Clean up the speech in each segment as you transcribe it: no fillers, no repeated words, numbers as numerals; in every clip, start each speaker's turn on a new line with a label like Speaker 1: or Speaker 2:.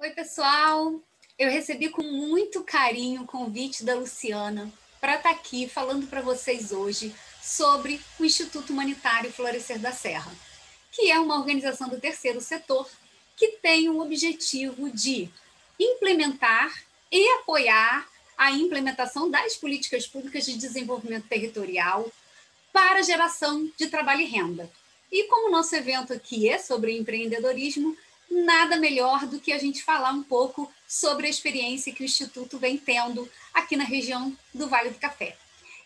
Speaker 1: Oi, pessoal! Eu recebi com muito carinho o convite da Luciana para estar aqui falando para vocês hoje sobre o Instituto Humanitário Florescer da Serra, que é uma organização do terceiro setor que tem o objetivo de implementar e apoiar a implementação das políticas públicas de desenvolvimento territorial para a geração de trabalho e renda. E como o nosso evento aqui é sobre empreendedorismo, nada melhor do que a gente falar um pouco sobre a experiência que o Instituto vem tendo aqui na região do Vale do Café.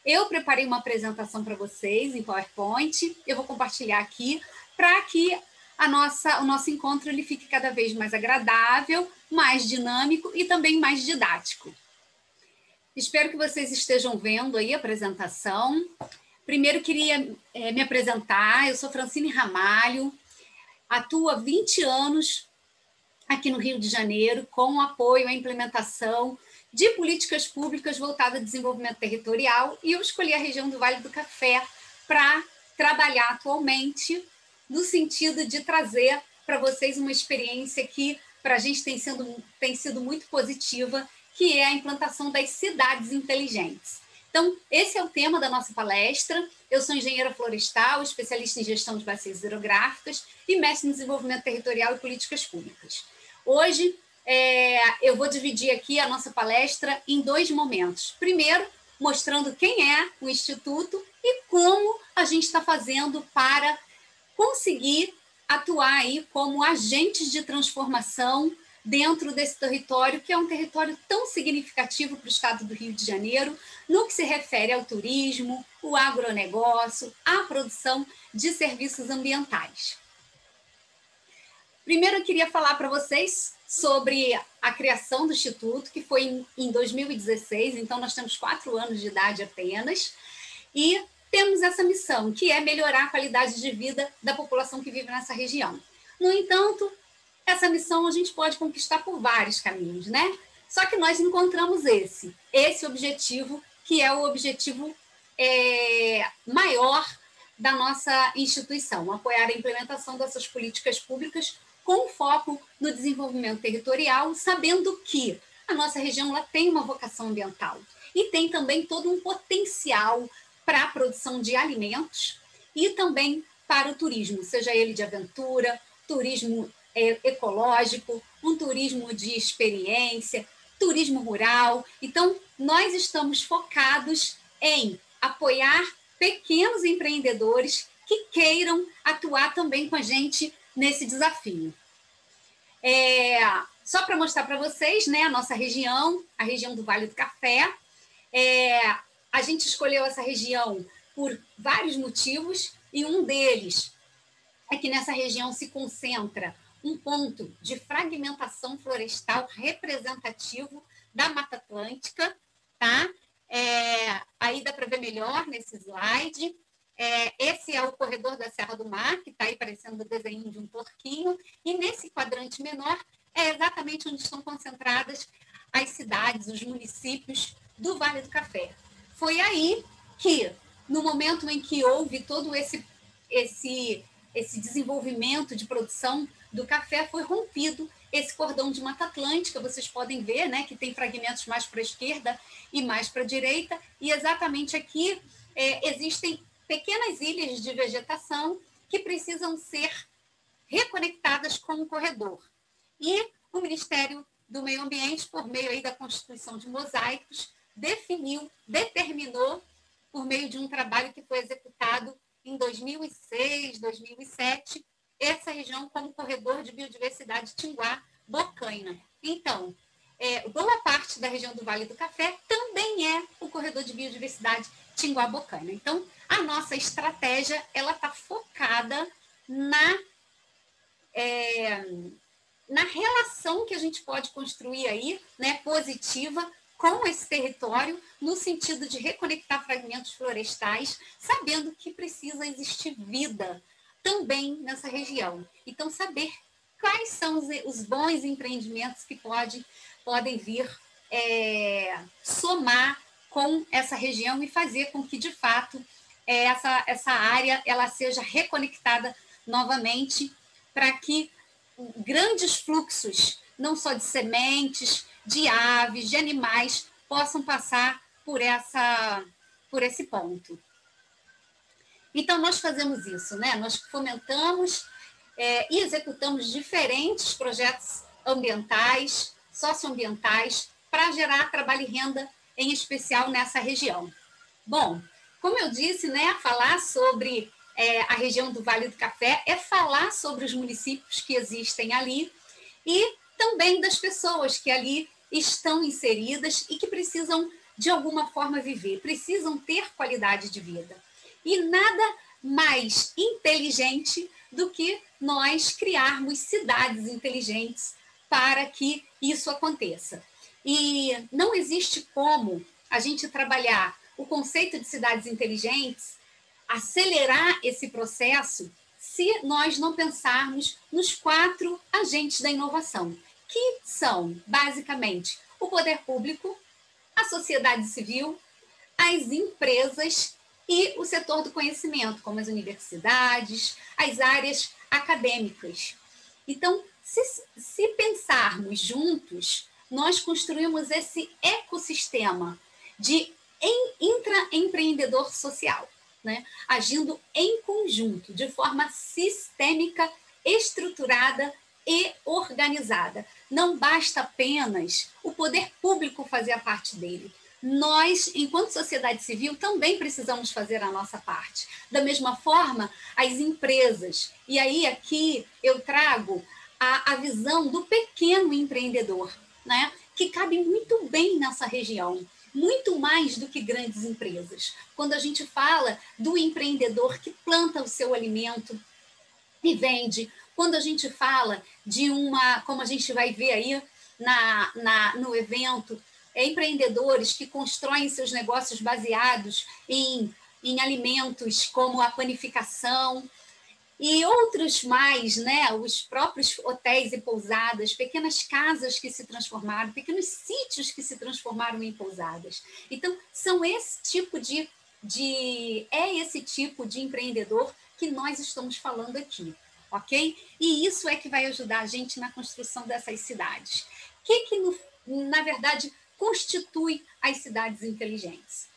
Speaker 1: Eu preparei uma apresentação para vocês em PowerPoint, eu vou compartilhar aqui para que o nosso encontro ele fique cada vez mais agradável, mais dinâmico e também mais didático. Espero que vocês estejam vendo aí a apresentação. Primeiro, queria me apresentar. Eu sou Francine Ramalho, atuo há 20 anos aqui no Rio de Janeiro com apoio à implementação de políticas públicas voltadas ao desenvolvimento territorial e eu escolhi a região do Vale do Café para trabalhar atualmente no sentido de trazer para vocês uma experiência que para a gente tem sido muito positiva, que é a implantação das cidades inteligentes. Então, esse é o tema da nossa palestra. Eu sou engenheira florestal, especialista em gestão de bacias hidrográficas e mestre em desenvolvimento territorial e políticas públicas. Hoje, eu vou dividir aqui a nossa palestra em dois momentos. Primeiro, mostrando quem é o Instituto e como a gente está fazendo para conseguir atuar aí como agentes de transformação dentro desse território, que é um território tão significativo para o estado do Rio de Janeiro, no que se refere ao turismo, o agronegócio, a produção de serviços ambientais. Primeiro, eu queria falar para vocês sobre a criação do Instituto, que foi em 2016, então nós temos 4 anos de idade apenas, e temos essa missão, que é melhorar a qualidade de vida da população que vive nessa região. No entanto, essa missão a gente pode conquistar por vários caminhos, né? Só que nós encontramos esse objetivo, que é o objetivo maior da nossa instituição, apoiar a implementação dessas políticas públicas com foco no desenvolvimento territorial, sabendo que a nossa região ela tem uma vocação ambiental e tem também todo um potencial para a produção de alimentos e também para o turismo, seja ele de aventura, turismo ecológico, um turismo de experiência, turismo rural. Então, nós estamos focados em apoiar pequenos empreendedores que queiram atuar também com a gente nesse desafio. Só para mostrar para vocês, né, a nossa região, a região do Vale do Café, a gente escolheu essa região por vários motivos e um deles é que nessa região se concentra um ponto de fragmentação florestal representativo da Mata Atlântica, tá? Aí dá para ver melhor nesse slide. Esse é o corredor da Serra do Mar, que está aí parecendo o desenho de um porquinho, e nesse quadrante menor é exatamente onde estão concentradas as cidades, os municípios do Vale do Café. Foi aí que, no momento em que houve todo esse desenvolvimento de produção do café, foi rompido esse cordão de Mata Atlântica. Vocês podem ver, né, que tem fragmentos mais para a esquerda e mais para a direita, e exatamente aqui existem pequenas ilhas de vegetação que precisam ser reconectadas com o corredor. E o Ministério do Meio Ambiente, por meio aí da constituição de mosaicos, determinou, por meio de um trabalho que foi executado em 2006, 2007, essa região como corredor de biodiversidade Tinguá-Bocaina. Então, boa parte da região do Vale do Café também é o corredor de biodiversidade Tinguá-Bocaina. Então, a nossa estratégia ela está focada na relação que a gente pode construir aí, né, positiva, com esse território, no sentido de reconectar fragmentos florestais, sabendo que precisa existir vida também nessa região. Então, saber quais são os bons empreendimentos que podem vir somar com essa região e fazer com que, de fato, essa área ela seja reconectada novamente para que grandes fluxos não só de sementes, de aves, de animais, possam passar por esse ponto. Então, nós fazemos isso, né? Nós fomentamos e executamos diferentes projetos ambientais, socioambientais, para gerar trabalho e renda, em especial nessa região. Bom, como eu disse, né, falar sobre a região do Vale do Café é falar sobre os municípios que existem ali e também das pessoas que ali estão inseridas e que precisam, de alguma forma, viver, precisam ter qualidade de vida. E nada mais inteligente do que nós criarmos cidades inteligentes para que isso aconteça. E não existe como a gente trabalhar o conceito de cidades inteligentes, acelerar esse processo, se nós não pensarmos nos 4 agentes da inovação, que são, basicamente, o poder público, a sociedade civil, as empresas e o setor do conhecimento, como as universidades, as áreas acadêmicas. Então, se pensarmos juntos, nós construímos esse ecossistema de intraempreendedor social, né? Agindo em conjunto, de forma sistêmica, estruturada e organizada. Não basta apenas o poder público fazer a parte dele. Nós, enquanto sociedade civil, também precisamos fazer a nossa parte. Da mesma forma, as empresas. E aí, aqui, eu trago a visão do pequeno empreendedor, né? Que cabe muito bem nessa região, muito mais do que grandes empresas. Quando a gente fala do empreendedor que planta o seu alimento e vende, quando a gente fala de como a gente vai ver aí no evento, empreendedores que constroem seus negócios baseados em alimentos como a panificação, e outros mais, né? Os próprios hotéis e pousadas, pequenas casas que se transformaram, pequenos sítios que se transformaram em pousadas. Então, são esse tipo esse tipo de empreendedor que nós estamos falando aqui, ok? E isso é que vai ajudar a gente na construção dessas cidades. O que na verdade, constitui as cidades inteligentes?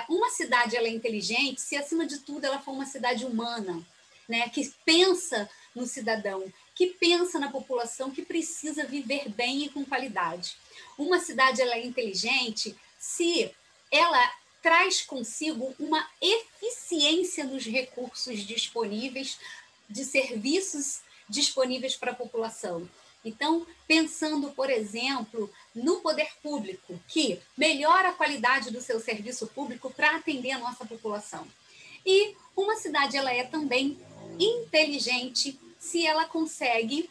Speaker 1: Uma cidade ela é inteligente se, acima de tudo, ela for uma cidade humana, né, que pensa no cidadão, que pensa na população que precisa viver bem e com qualidade. Uma cidade ela é inteligente se ela traz consigo uma eficiência nos recursos disponíveis, de serviços disponíveis para a população. Então, pensando, por exemplo, no poder público, que melhora a qualidade do seu serviço público para atender a nossa população. E uma cidade ela é também inteligente se ela consegue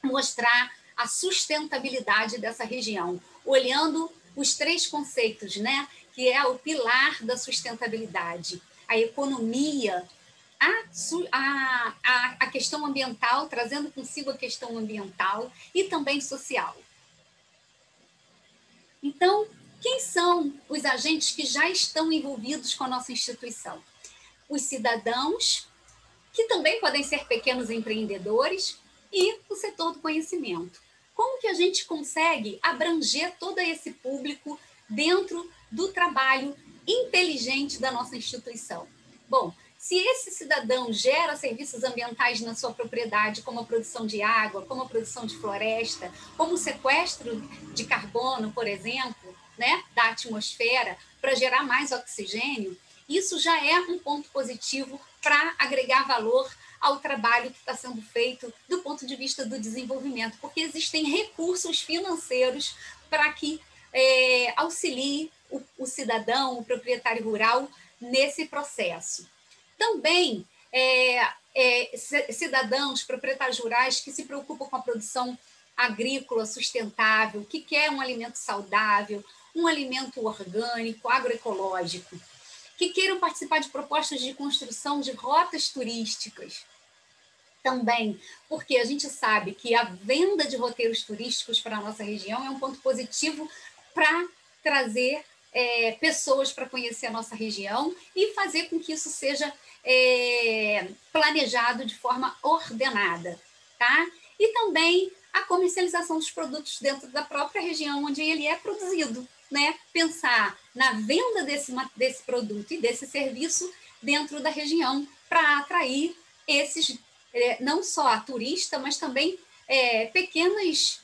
Speaker 1: mostrar a sustentabilidade dessa região, olhando os 3 conceitos, né? Que é o pilar da sustentabilidade, a economia, a questão ambiental, trazendo consigo a questão ambiental e também social. Então, quem são os agentes que já estão envolvidos com a nossa instituição? Os cidadãos, que também podem ser pequenos empreendedores, e o setor do conhecimento. Como que a gente consegue abranger todo esse público dentro do trabalho inteligente da nossa instituição? Bom, se esse cidadão gera serviços ambientais na sua propriedade, como a produção de água, como a produção de floresta, como o sequestro de carbono, por exemplo, né, da atmosfera, para gerar mais oxigênio, isso já é um ponto positivo para agregar valor ao trabalho que está sendo feito do ponto de vista do desenvolvimento, porque existem recursos financeiros para que auxilie o cidadão, o proprietário rural, nesse processo. Também cidadãos, proprietários rurais que se preocupam com a produção agrícola sustentável, que quer um alimento saudável, um alimento orgânico, agroecológico, que queiram participar de propostas de construção de rotas turísticas. Também, porque a gente sabe que a venda de roteiros turísticos para a nossa região é um ponto positivo para trazer pessoas para conhecer a nossa região e fazer com que isso seja planejado de forma ordenada, tá? E também a comercialização dos produtos dentro da própria região onde ele é produzido, né? Pensar na venda desse produto e desse serviço dentro da região para atrair esses, não só turistas, mas também pequenas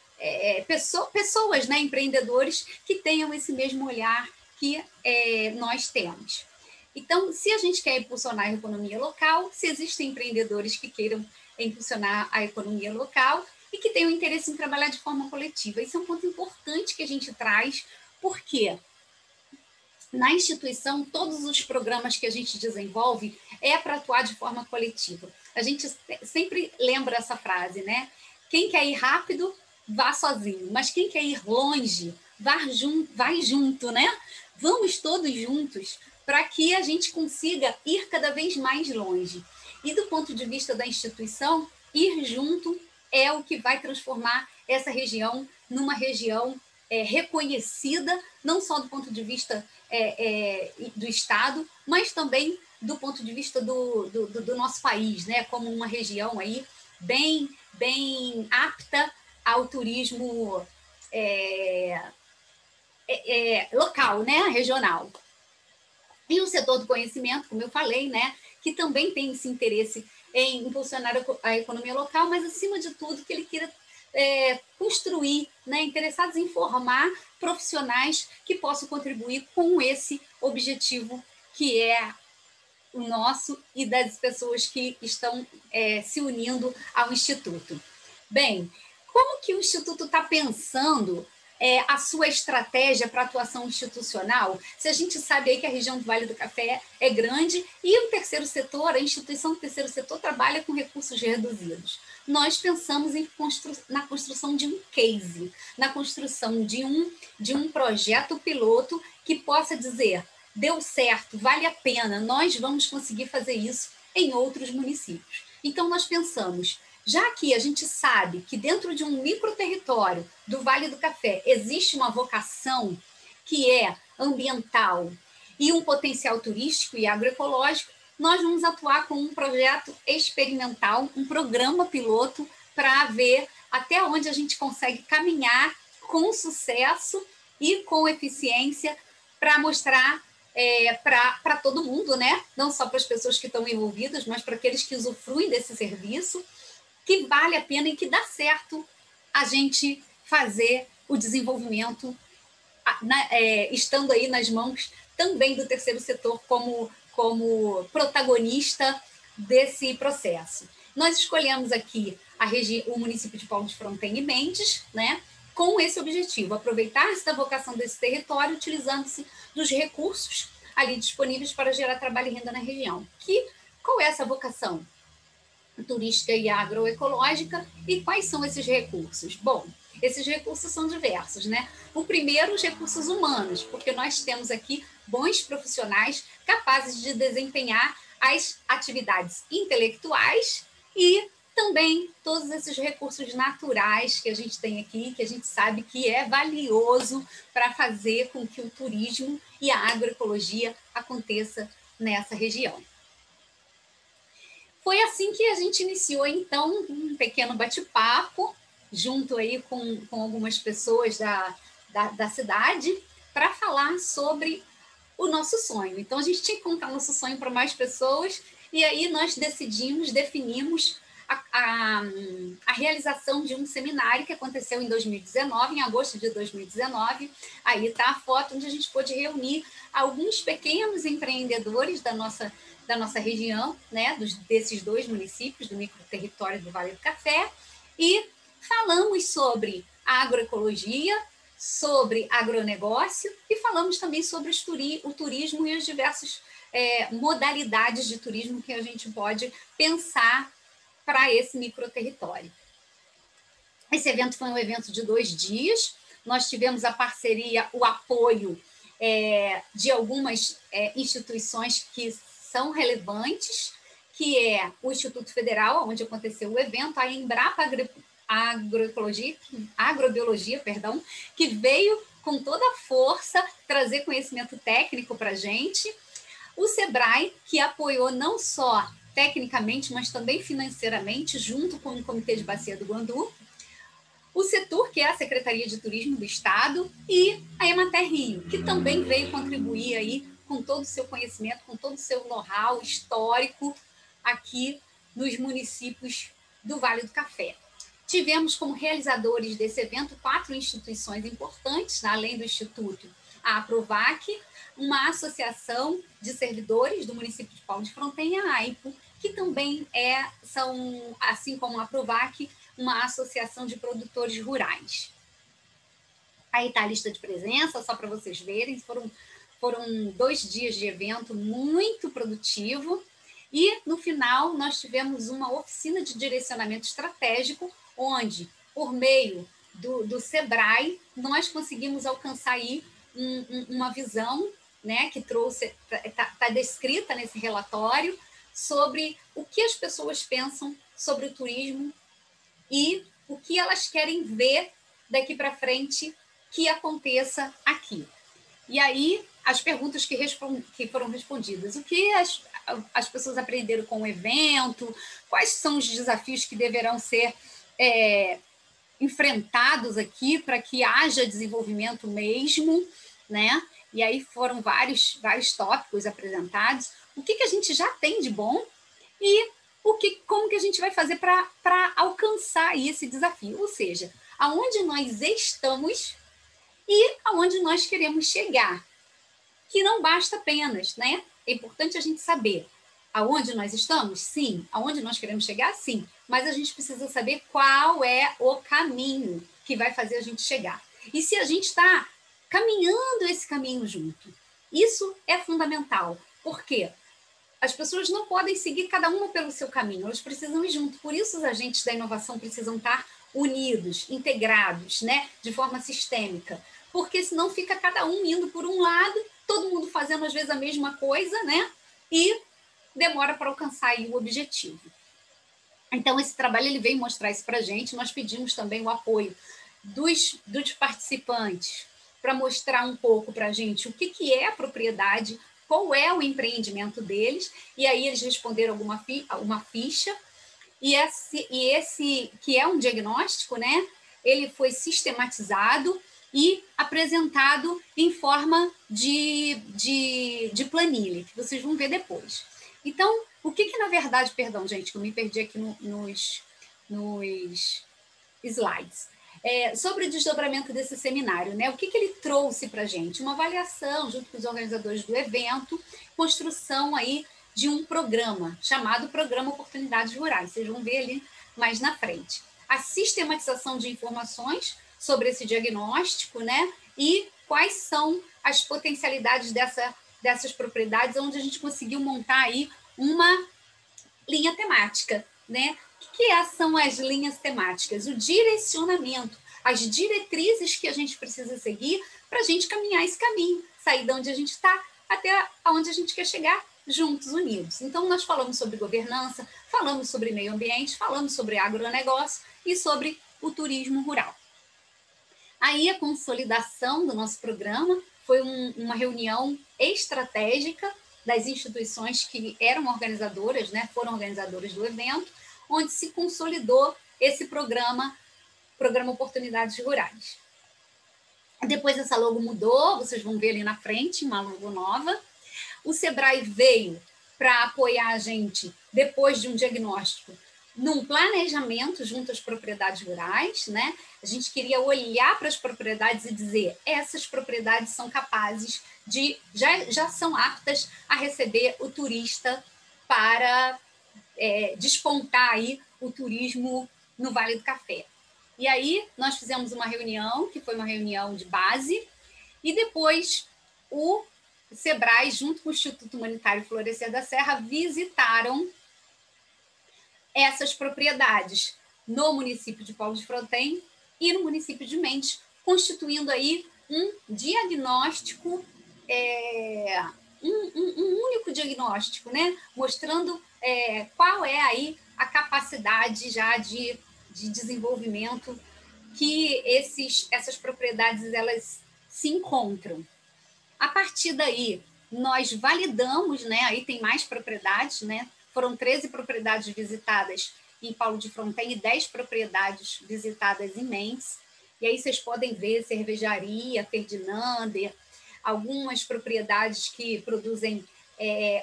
Speaker 1: pessoas, né? Empreendedores que tenham esse mesmo olhar que nós temos. Então, se a gente quer impulsionar a economia local, se existem empreendedores que queiram impulsionar a economia local e que tenham interesse em trabalhar de forma coletiva. Isso é um ponto importante que a gente traz, porque na instituição, todos os programas que a gente desenvolve é para atuar de forma coletiva. A gente sempre lembra essa frase, né? Quem quer ir rápido, vá sozinho, mas quem quer ir longe, vai junto, né? Vamos todos juntos para que a gente consiga ir cada vez mais longe. E do ponto de vista da instituição, ir junto é o que vai transformar essa região numa região reconhecida, não só do ponto de vista do Estado, mas também do ponto de vista do nosso país, né? Como uma região aí bem apta ao turismo local, né? Regional. E o setor do conhecimento, como eu falei, né? Que também tem esse interesse em impulsionar a economia local, mas, acima de tudo, que ele queira construir, né, interessados em formar profissionais que possam contribuir com esse objetivo que é o nosso e das pessoas que estão se unindo ao Instituto. Bem, como que o Instituto está pensando a sua estratégia para atuação institucional? Se a gente sabe aí que a região do Vale do Café é grande e o terceiro setor, a instituição do terceiro setor, trabalha com recursos reduzidos. Nós pensamos na construção de um case, na construção de um projeto piloto que possa dizer: deu certo, vale a pena, nós vamos conseguir fazer isso em outros municípios. Então, nós pensamos, já que a gente sabe que dentro de um microterritório do Vale do Café existe uma vocação que é ambiental e um potencial turístico e agroecológico, nós vamos atuar com um projeto experimental, um programa piloto, para ver até onde a gente consegue caminhar com sucesso e com eficiência para mostrar para todo mundo, né? Não só para as pessoas que estão envolvidas, mas para aqueles que usufruem desse serviço, que vale a pena e que dá certo a gente fazer o desenvolvimento estando aí nas mãos também do terceiro setor como protagonista desse processo. Nós escolhemos aqui o município de Paulo de Fronten e Mendes, né, com esse objetivo, aproveitar-se da vocação desse território, utilizando-se dos recursos ali disponíveis para gerar trabalho e renda na região. Qual é essa vocação? Turística e agroecológica. E quais são esses recursos? Bom, esses recursos são diversos, né? O primeiro, os recursos humanos, porque nós temos aqui bons profissionais capazes de desempenhar as atividades intelectuais e também todos esses recursos naturais que a gente tem aqui, que a gente sabe que é valioso para fazer com que o turismo e a agroecologia aconteça nessa região. Foi assim que a gente iniciou, então, um pequeno bate-papo, junto aí com algumas pessoas da cidade, para falar sobre o nosso sonho. Então, a gente tinha que contar nosso sonho para mais pessoas, e aí nós definimos a realização de um seminário que aconteceu em 2019, em agosto de 2019. Aí está a foto onde a gente pôde reunir alguns pequenos empreendedores da nossa região, né, desses dois municípios do microterritório do Vale do Café, e falamos sobre a agroecologia, sobre agronegócio e falamos também sobre o turismo e as diversas modalidades de turismo que a gente pode pensar para esse microterritório. Esse evento foi um evento de 2 dias, nós tivemos a parceria, o apoio de algumas instituições que são relevantes, que é o Instituto Federal, onde aconteceu o evento, a Embrapa Agrobiologia, que veio com toda a força trazer conhecimento técnico para a gente, o SEBRAE, que apoiou não só tecnicamente, mas também financeiramente, junto com o Comitê de Bacia do Guandu, o Setur, que é a Secretaria de Turismo do Estado, e a Emater Rio, que também veio contribuir aí com todo o seu conhecimento, com todo o seu know-how histórico aqui nos municípios do Vale do Café. Tivemos como realizadores desse evento 4 instituições importantes, além do Instituto, a Aprovac, uma associação de servidores do município de Paulo de Fronten, a AIPO, que também são, assim como a Aprovac, uma associação de produtores rurais. Aí está a lista de presença, só para vocês verem, foram 2 dias de evento muito produtivo, e no final nós tivemos uma oficina de direcionamento estratégico, onde, por meio do SEBRAE, nós conseguimos alcançar aí uma visão, né, que está descrita nesse relatório, sobre o que as pessoas pensam sobre o turismo e o que elas querem ver daqui para frente que aconteça aqui. E aí, as perguntas que foram respondidas. O que as pessoas aprenderam com o evento? Quais são os desafios que deverão ser enfrentados aqui para que haja desenvolvimento mesmo, né? E aí foram vários tópicos apresentados. O que a gente já tem de bom e como que a gente vai fazer para alcançar esse desafio? Ou seja, aonde nós estamos e aonde nós queremos chegar. Que não basta apenas, né? É importante a gente saber aonde nós estamos, sim. Aonde nós queremos chegar, sim. Mas a gente precisa saber qual é o caminho que vai fazer a gente chegar. E se a gente está caminhando esse caminho junto. Isso é fundamental. Por quê? As pessoas não podem seguir cada uma pelo seu caminho, elas precisam ir junto. Por isso os agentes da inovação precisam estar unidos, integrados, né? De forma sistêmica. Porque senão fica cada um indo por um lado, todo mundo fazendo às vezes a mesma coisa, né? E demora para alcançar aí o objetivo. Então, esse trabalho ele veio mostrar isso para a gente. Nós pedimos também o apoio dos participantes para mostrar um pouco para a gente o que é a propriedade, qual é o empreendimento deles, e aí eles responderam uma ficha, e esse que é um diagnóstico, né? Ele foi sistematizado e apresentado em forma de planilha, que vocês vão ver depois. Então, o que na verdade, perdão, gente, que eu me perdi aqui nos slides. Sobre o desdobramento desse seminário, né? O que ele trouxe para a gente? Uma avaliação, junto com os organizadores do evento, construção aí de um programa, chamado Programa Oportunidades Rurais. Vocês vão ver ali mais na frente. A sistematização de informações sobre esse diagnóstico, né? E quais são as potencialidades dessas propriedades, onde a gente conseguiu montar aí uma linha temática, né? O que são as linhas temáticas? O direcionamento, as diretrizes que a gente precisa seguir para a gente caminhar esse caminho, sair de onde a gente está até onde a gente quer chegar, juntos, unidos. Então, nós falamos sobre governança, falamos sobre meio ambiente, falamos sobre agronegócio e sobre o turismo rural. Aí, a consolidação do nosso programa foi uma reunião estratégica das instituições que eram organizadoras, né, foram organizadoras do evento, onde se consolidou esse programa Oportunidades Rurais. Depois essa logo mudou, vocês vão ver ali na frente, uma logo nova. O SEBRAE veio para apoiar a gente, depois de um diagnóstico, num planejamento junto às propriedades rurais, né? A gente queria olhar para as propriedades e dizer, essas propriedades são capazes de, já são aptas a receber o turista para despontar aí o turismo no Vale do Café. E aí nós fizemos uma reunião, que foi uma reunião de base, e depois o SEBRAE, junto com o Instituto Humanitário Florescer da Serra, visitaram essas propriedades no município de Paulo de Fronten e no município de Mendes, constituindo aí um diagnóstico, um único diagnóstico, né? Mostrando qual é aí a capacidade já de desenvolvimento que essas propriedades elas se encontram. A partir daí, nós validamos, né? Aí tem mais propriedades, né? Foram 13 propriedades visitadas em Paulo de Fronten e 10 propriedades visitadas em Mendes. E aí vocês podem ver cervejaria, Ferdinander, algumas propriedades que produzem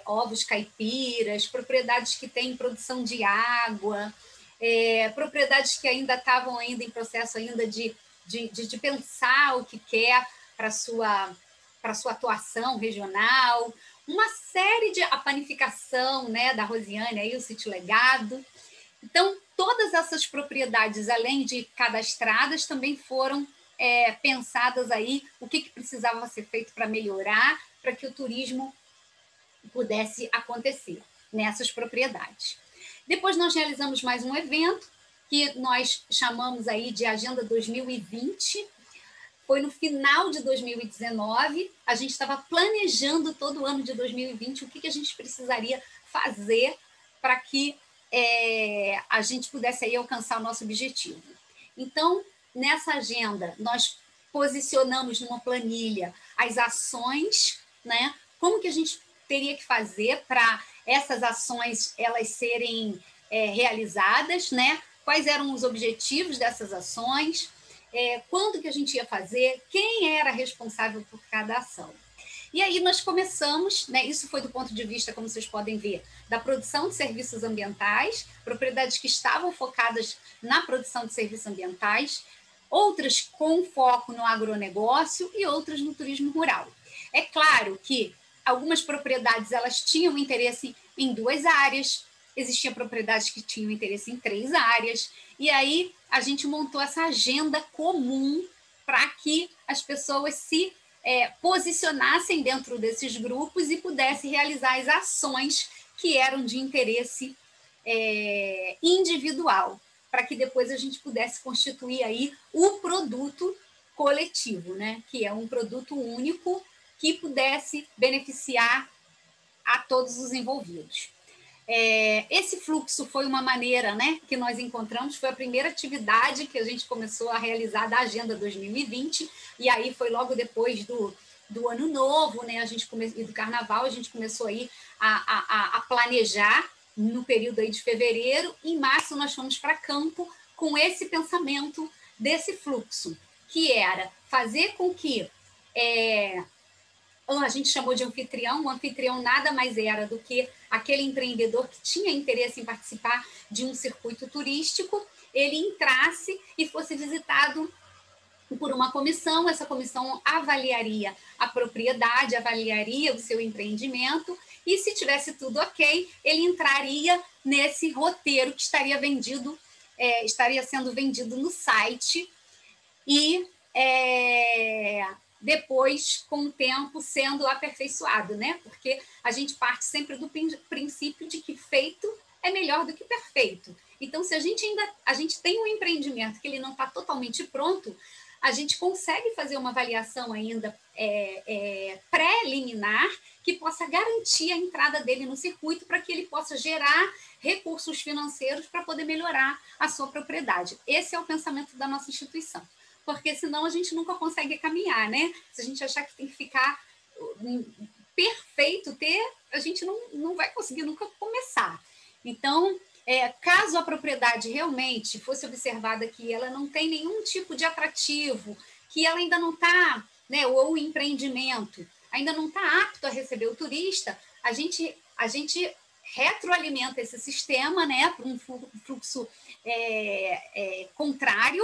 Speaker 1: ovos caipiras, propriedades que têm produção de água, propriedades que ainda estavam em processo ainda de pensar o que quer para sua atuação regional, uma série de a panificação, né, da Rosiane, aí, o Sítio Legado. Então, todas essas propriedades, além de cadastradas, também foram pensadas aí o que precisava ser feito para melhorar, para que o turismo pudesse acontecer nessas propriedades. Depois nós realizamos mais um evento que nós chamamos aí de Agenda 2020. Foi no final de 2019, a gente estava planejando todo o ano de 2020 o que a gente precisaria fazer para que a gente pudesse aí alcançar o nosso objetivo. Então, nessa agenda, nós posicionamos numa planilha as ações, né? Como que a gente teria que fazer para essas ações elas serem realizadas, né? Quais eram os objetivos dessas ações, quando que a gente ia fazer, quem era responsável por cada ação. E aí nós começamos, né, isso foi do ponto de vista, como vocês podem ver, da produção de serviços ambientais, propriedades que estavam focadas na produção de serviços ambientais, outras com foco no agronegócio e outras no turismo rural. É claro que algumas propriedades elas tinham interesse em 2 áreas, existiam propriedades que tinham interesse em 3 áreas, e aí a gente montou essa agenda comum para que as pessoas se posicionassem dentro desses grupos e pudessem realizar as ações que eram de interesse individual, para que depois a gente pudesse constituir aí o produto coletivo, né? Que é um produto único que pudesse beneficiar a todos os envolvidos. Esse fluxo foi uma maneira, né, que nós encontramos, foi a primeira atividade que a gente começou a realizar da Agenda 2020, e aí foi logo depois do Ano Novo, né, e do Carnaval, a gente começou aí a planejar no período aí de fevereiro. Em março nós fomos para campo com esse pensamento desse fluxo, que era fazer com que a gente chamou de anfitrião. O anfitrião nada mais era do que aquele empreendedor que tinha interesse em participar de um circuito turístico, ele entrasse e fosse visitado por uma comissão. Essa comissão avaliaria a propriedade, avaliaria o seu empreendimento, e se tivesse tudo ok, ele entraria nesse roteiro que estaria sendo vendido no site, e depois, com o tempo, sendo aperfeiçoado, né? Porque a gente parte sempre do princípio de que feito é melhor do que perfeito. Então, se a gente tem um empreendimento que ele não está totalmente pronto, a gente consegue fazer uma avaliação ainda pré-liminar que possa garantir a entrada dele no circuito, para que ele possa gerar recursos financeiros para poder melhorar a sua propriedade. Esse é o pensamento da nossa instituição, porque senão a gente nunca consegue caminhar, né? Se a gente achar que tem que ficar perfeito, a gente não vai conseguir nunca começar. Então, caso a propriedade realmente fosse observada que ela não tem nenhum tipo de atrativo, que ela ainda não está, né, ou o empreendimento ainda não está apto a receber o turista, a gente retroalimenta esse sistema, né, para um fluxo contrário,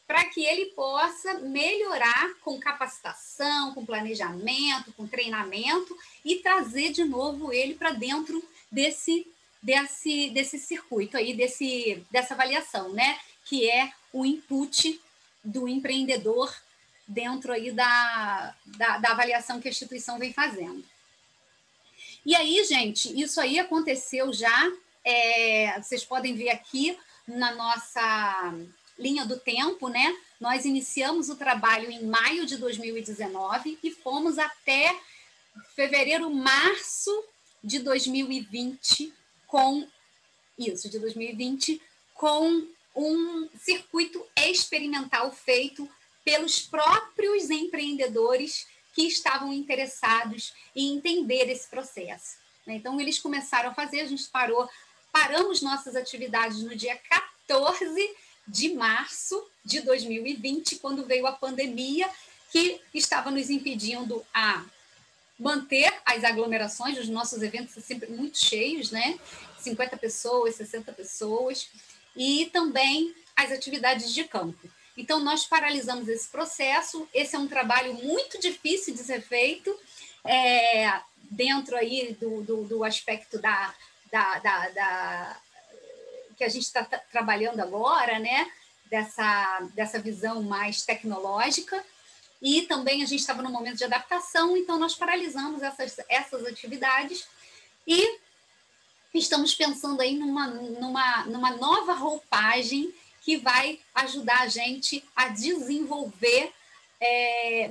Speaker 1: para que ele possa melhorar com capacitação, com planejamento, com treinamento, e trazer de novo ele para dentro desse circuito aí, dessa avaliação, né? Que é o input do empreendedor dentro aí da avaliação que a instituição vem fazendo. E aí, gente, isso aí aconteceu já, vocês podem ver aqui na nossa linha do tempo, né? Nós iniciamos o trabalho em maio de 2019 e fomos até fevereiro, março de 2020 com um circuito experimental feito pelos próprios empreendedores que estavam interessados em entender esse processo. Então, eles começaram a fazer, a gente parou paramos nossas atividades no dia 14 de março de 2020, quando veio a pandemia, que estava nos impedindo a manter as aglomerações. Os nossos eventos são sempre muito cheios, né? 50 pessoas, 60 pessoas, e também as atividades de campo. Então, nós paralisamos esse processo. Esse é um trabalho muito difícil de ser feito, dentro aí do aspecto que a gente está trabalhando agora, né? Dessa visão mais tecnológica. E também a gente estava no momento de adaptação, então nós paralisamos essas atividades e estamos pensando aí numa nova roupagem que vai ajudar a gente a desenvolver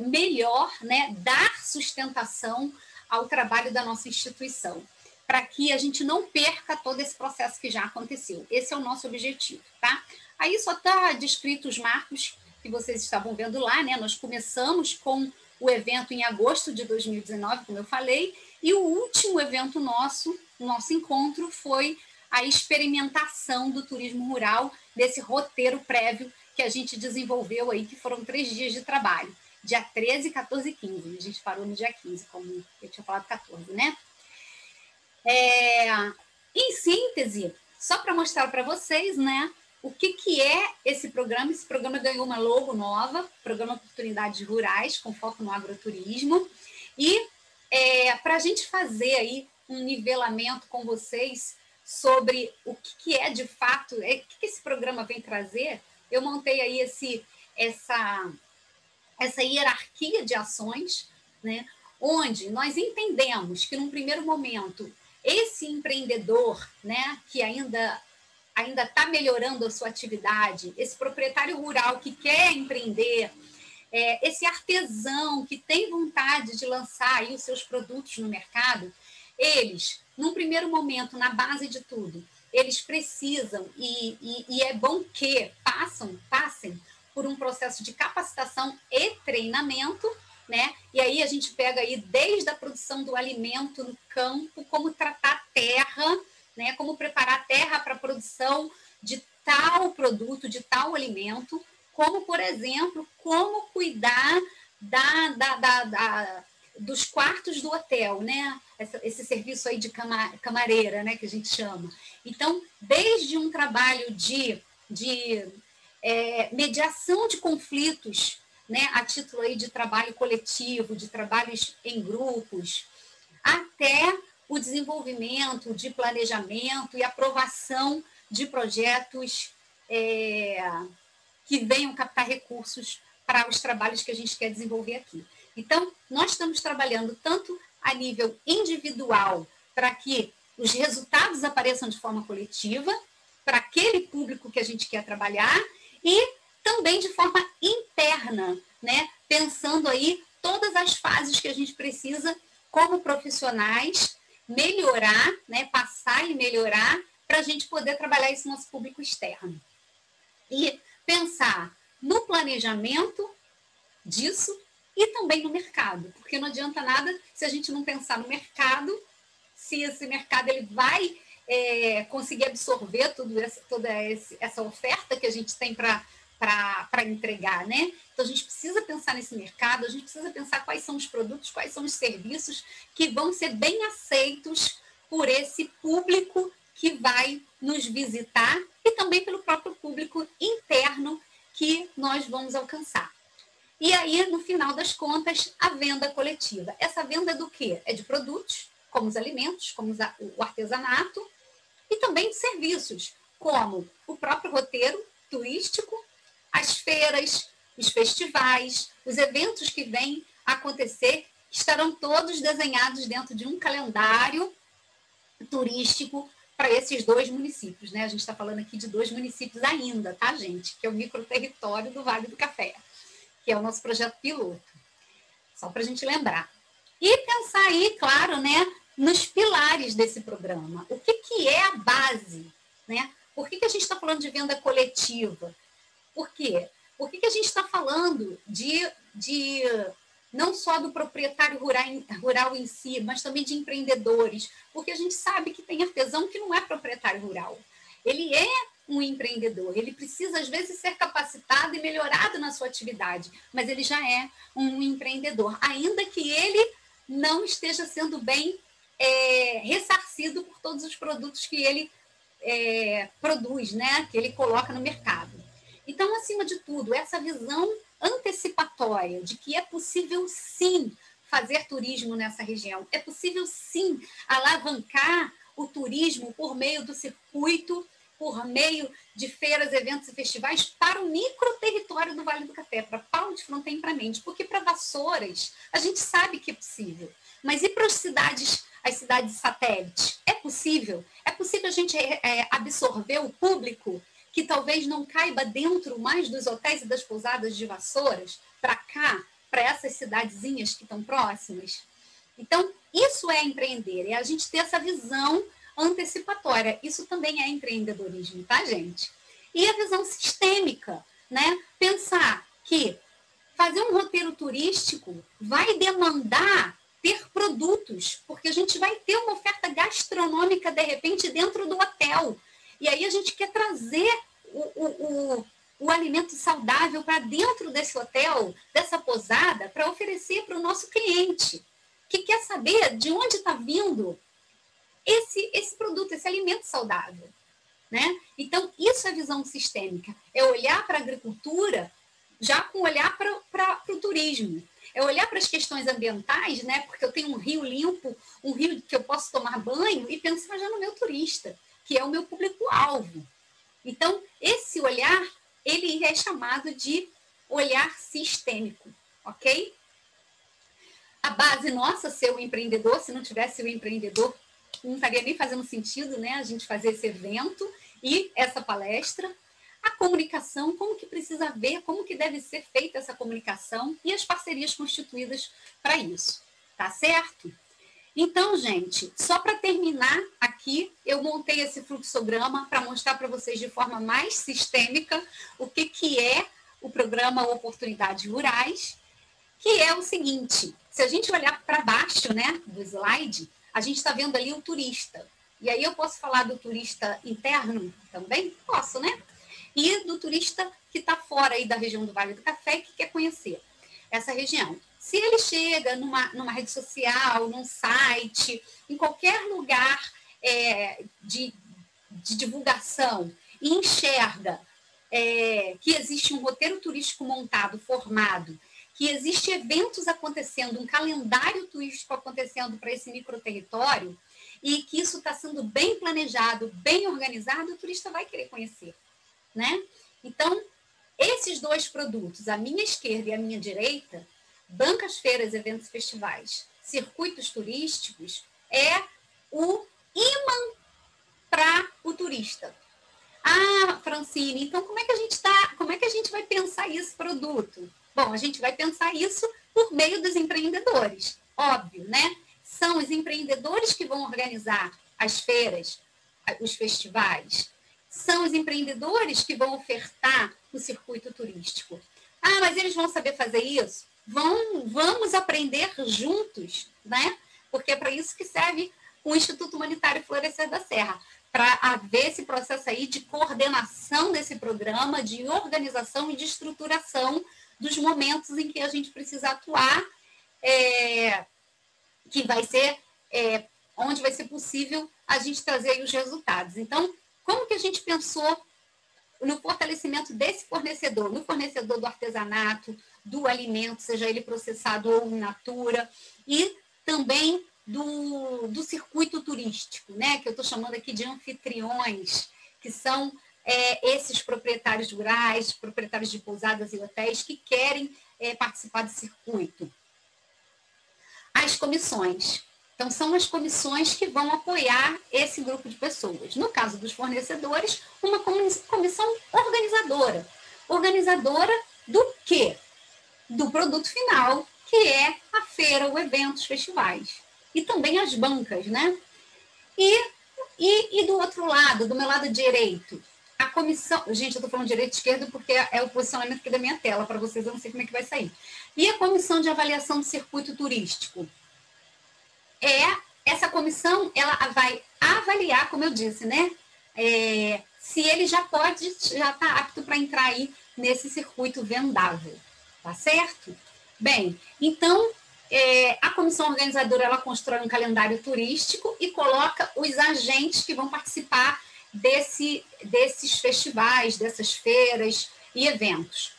Speaker 1: melhor, né, dar sustentação ao trabalho da nossa instituição, para que a gente não perca todo esse processo que já aconteceu. Esse é o nosso objetivo, tá? Aí só está descrito os marcos que vocês estavam vendo lá, né? Nós começamos com o evento em agosto de 2019, como eu falei, e o último evento nosso encontro, foi a experimentação do turismo rural, desse roteiro prévio que a gente desenvolveu aí, que foram 3 dias de trabalho, dia 13, 14 e 15. A gente parou no dia 15, como eu tinha falado 14, né? Em síntese, só para mostrar para vocês, né, o que é esse programa. Esse programa ganhou uma logo nova, Programa Oportunidades Rurais, com foco no agroturismo. E para a gente fazer aí um nivelamento com vocês sobre o que é de fato, o que esse programa vem trazer, eu montei aí essa hierarquia de ações, né, onde nós entendemos que, num primeiro momento, esse empreendedor, né, que ainda está melhorando a sua atividade, esse proprietário rural que quer empreender, esse artesão que tem vontade de lançar aí os seus produtos no mercado, eles, num primeiro momento, na base de tudo, eles precisam, e é bom que passem por um processo de capacitação e treinamento, né? E aí a gente pega aí desde a produção do alimento no campo, como tratar a terra, né? Como preparar a terra para a produção de tal produto, de tal alimento, como, por exemplo, como cuidar dos quartos do hotel, né? Esse serviço aí de camareira, né, que a gente chama. Então, desde um trabalho de mediação de conflitos, né, a título aí de trabalho coletivo, de trabalhos em grupos, até o desenvolvimento de planejamento e aprovação de projetos que venham captar recursos para os trabalhos que a gente quer desenvolver aqui. Então, nós estamos trabalhando tanto a nível individual, para que os resultados apareçam de forma coletiva, para aquele público que a gente quer trabalhar, e também de forma interna, né? Pensando aí todas as fases que a gente precisa, como profissionais, melhorar, né? Passar e melhorar, para a gente poder trabalhar esse nosso público externo. E pensar no planejamento disso e também no mercado, porque não adianta nada se a gente não pensar no mercado, se esse mercado ele vai conseguir absorver toda essa oferta que a gente tem para entregar, né? Então, a gente precisa pensar nesse mercado, a gente precisa pensar quais são os produtos, quais são os serviços que vão ser bem aceitos por esse público que vai nos visitar e também pelo próprio público interno que nós vamos alcançar. E aí, no final das contas, a venda coletiva. Essa venda é do quê? É de produtos, como os alimentos, como o artesanato, e também de serviços, como o próprio roteiro turístico, as feiras, os festivais, os eventos que vêm acontecer, estarão todos desenhados dentro de um calendário turístico para esses 2 municípios, né? A gente está falando aqui de 2 municípios ainda, tá, gente? Que é o microterritório do Vale do Café, que é o nosso projeto piloto. Só para a gente lembrar. E pensar aí, claro, né, nos pilares desse programa. O que é a base, né? Por que a gente está falando de venda coletiva? Por quê? Por que a gente está falando de não só do proprietário rural em si, mas também de empreendedores, porque a gente sabe que tem artesão que não é proprietário rural. Ele é um empreendedor, ele precisa, às vezes, ser capacitado e melhorado na sua atividade, mas ele já é um empreendedor, ainda que ele não esteja sendo bem ressarcido por todos os produtos que ele produz, né? Que ele coloca no mercado. Então, acima de tudo, essa visão antecipatória de que é possível, sim, fazer turismo nessa região, é possível, sim, alavancar o turismo por meio do circuito, por meio de feiras, eventos e festivais para o microterritório do Vale do Café, para Paula de Fronten e para Mendes, porque para Vassouras a gente sabe que é possível, mas e para as cidades satélites? É possível? É possível a gente absorver o público que talvez não caiba dentro mais dos hotéis e das pousadas de Vassouras, para cá, para essas cidadezinhas que estão próximas? Então, isso é empreender, é a gente ter essa visão antecipatória. Isso também é empreendedorismo, tá, gente? E a visão sistêmica, né? Pensar que fazer um roteiro turístico vai demandar ter produtos, porque a gente vai ter uma oferta gastronômica, de repente, dentro do hotel. E aí a gente quer trazer o alimento saudável para dentro desse hotel, dessa pousada, para oferecer para o nosso cliente, que quer saber de onde está vindo esse produto, esse alimento saudável, né? Então, isso é visão sistêmica, é olhar para a agricultura já com olhar para o turismo, é olhar para as questões ambientais, né? Porque eu tenho um rio limpo, um rio que eu posso tomar banho e pensar já no meu turista, que é o meu público-alvo. Então, esse olhar, ele é chamado de olhar sistêmico, ok? A base nossa, ser o empreendedor, se não tivesse o empreendedor, não estaria nem fazendo sentido, né? A gente fazer esse evento e essa palestra. A comunicação, como que precisa ver, como que deve ser feita essa comunicação e as parcerias constituídas para isso, tá certo? Então, gente, só para terminar aqui, eu montei esse fluxograma para mostrar para vocês de forma mais sistêmica o que é o programa Oportunidades Rurais, que é o seguinte: se a gente olhar para baixo, né, do slide, a gente está vendo ali o turista. E aí eu posso falar do turista interno também? Posso, né? E do turista que está fora aí da região do Vale do Café e que quer conhecer essa região. Se ele chega numa rede social, num site, em qualquer lugar de divulgação e enxerga que existe um roteiro turístico montado, formado, que existe eventos acontecendo, um calendário turístico acontecendo para esse microterritório e que isso está sendo bem planejado, bem organizado, o turista vai querer conhecer, né? Então, esses dois produtos, a minha esquerda e a minha direita, bancas, feiras, eventos, festivais, circuitos turísticos, é o imã para o turista. Ah, Francine, então como é que a gente vai pensar esse produto? Bom, a gente vai pensar isso por meio dos empreendedores, óbvio, né? São os empreendedores que vão organizar as feiras, os festivais, são os empreendedores que vão ofertar o circuito turístico. Ah, mas eles vão saber fazer isso? Vamos aprender juntos, né? Porque é para isso que serve o Instituto Humanitário Florescer da Serra, para haver esse processo aí de coordenação desse programa, de organização e de estruturação dos momentos em que a gente precisa atuar, que vai ser onde vai ser possível a gente trazer aí os resultados. Então, como que a gente pensou no fortalecimento desse fornecedor, no fornecedor do artesanato, do alimento, seja ele processado ou in natura, e também do circuito turístico, né, que eu estou chamando aqui de anfitriões, que são esses proprietários rurais, proprietários de pousadas e hotéis que querem participar do circuito. As comissões. Então, são as comissões que vão apoiar esse grupo de pessoas. No caso dos fornecedores, uma comissão organizadora. Organizadora do quê? Do produto final, que é a feira, o evento, os festivais. E também as bancas, né? E do outro lado, do meu lado direito, a comissão... Gente, eu estou falando direito e esquerdo porque é o posicionamento aqui da minha tela, para vocês eu não sei como é que vai sair. E a comissão de avaliação do circuito turístico? Essa comissão, ela vai avaliar, como eu disse, né? Se ele já está apto para entrar aí nesse circuito vendável, tá certo? Bem, então, a comissão organizadora, ela constrói um calendário turístico e coloca os agentes que vão participar desses festivais, dessas feiras e eventos.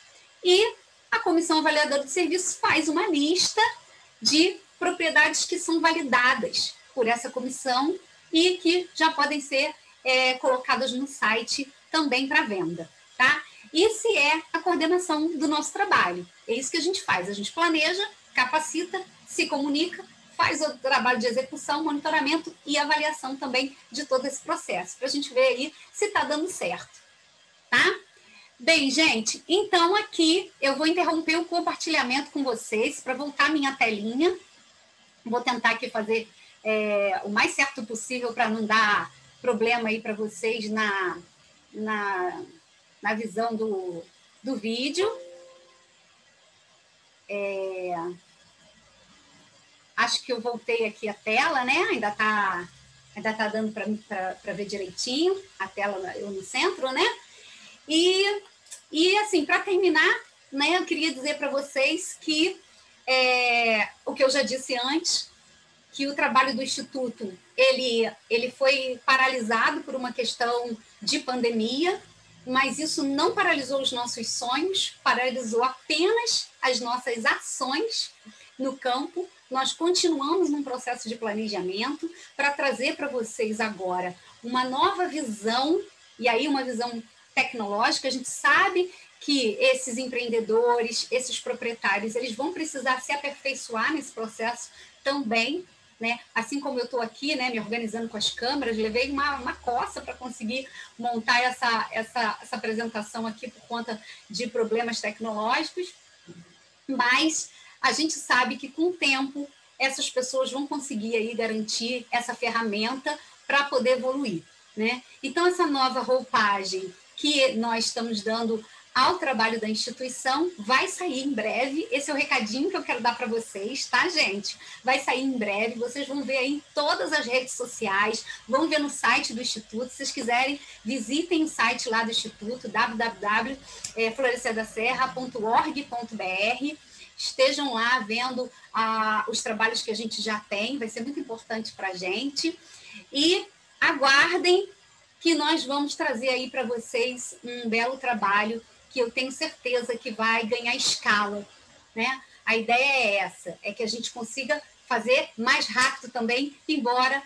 Speaker 1: E a comissão avaliadora de serviços faz uma lista de propriedades que são validadas por essa comissão e que já podem ser colocadas no site também para venda, tá? Isso é a coordenação do nosso trabalho. É isso que a gente faz. A gente planeja, capacita, se comunica, faz o trabalho de execução, monitoramento e avaliação também de todo esse processo, para a gente ver aí se está dando certo, tá? Bem, gente, então aqui eu vou interromper o compartilhamento com vocês para voltar a minha telinha. Vou tentar aqui fazer o mais certo possível para não dar problema aí para vocês na visão do vídeo. Acho que eu voltei aqui a tela, né? Ainda tá dando para ver direitinho a tela eu no centro, né? E assim, para terminar, né, eu queria dizer para vocês que o que eu já disse antes, que o trabalho do Instituto ele foi paralisado por uma questão de pandemia, mas isso não paralisou os nossos sonhos, paralisou apenas as nossas ações no campo. Nós continuamos num processo de planejamento para trazer para vocês agora uma nova visão, e aí uma visão tecnológica. A gente sabe que esses empreendedores, esses proprietários, eles vão precisar se aperfeiçoar nesse processo também, né? Assim como eu estou aqui, né, me organizando com as câmeras, levei uma coça para conseguir montar essa apresentação aqui por conta de problemas tecnológicos, mas a gente sabe que com o tempo essas pessoas vão conseguir aí garantir essa ferramenta para poder evoluir, né? Então essa nova roupagem que nós estamos dando ao trabalho da instituição vai sair em breve. Esse é o recadinho que eu quero dar para vocês, tá, gente? Vai sair em breve, vocês vão ver aí em todas as redes sociais, vão ver no site do Instituto. Se vocês quiserem, visitem o site lá do Instituto, www.florescerdaserra.org.br. Estejam lá vendo os trabalhos que a gente já tem, vai ser muito importante para a gente. E aguardem que nós vamos trazer aí para vocês um belo trabalho que eu tenho certeza que vai ganhar escala, né? A ideia é essa, é que a gente consiga fazer mais rápido também, embora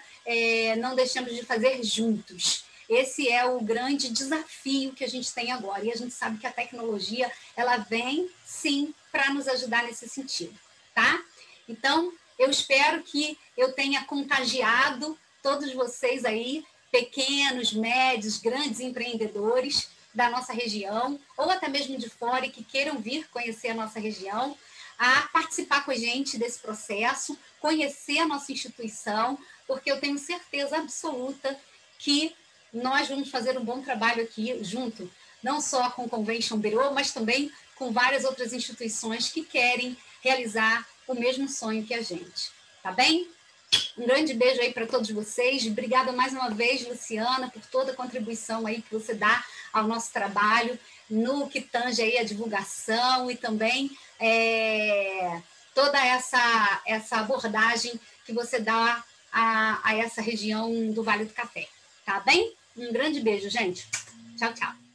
Speaker 1: não deixemos de fazer juntos. Esse é o grande desafio que a gente tem agora, e a gente sabe que a tecnologia, ela vem, sim, para nos ajudar nesse sentido, tá? Então, eu espero que eu tenha contagiado todos vocês aí, pequenos, médios, grandes empreendedores da nossa região, ou até mesmo de fora, e que queiram vir conhecer a nossa região, a participar com a gente desse processo, conhecer a nossa instituição, porque eu tenho certeza absoluta que nós vamos fazer um bom trabalho aqui junto, não só com o Convention Bureau, mas também com várias outras instituições que querem realizar o mesmo sonho que a gente. Tá bem? Um grande beijo aí para todos vocês. Obrigada mais uma vez, Luciana, por toda a contribuição aí que você dá ao nosso trabalho, no que tange aí a divulgação e também toda essa abordagem que você dá a essa região do Vale do Café. Tá bem? Um grande beijo, gente. Tchau, tchau.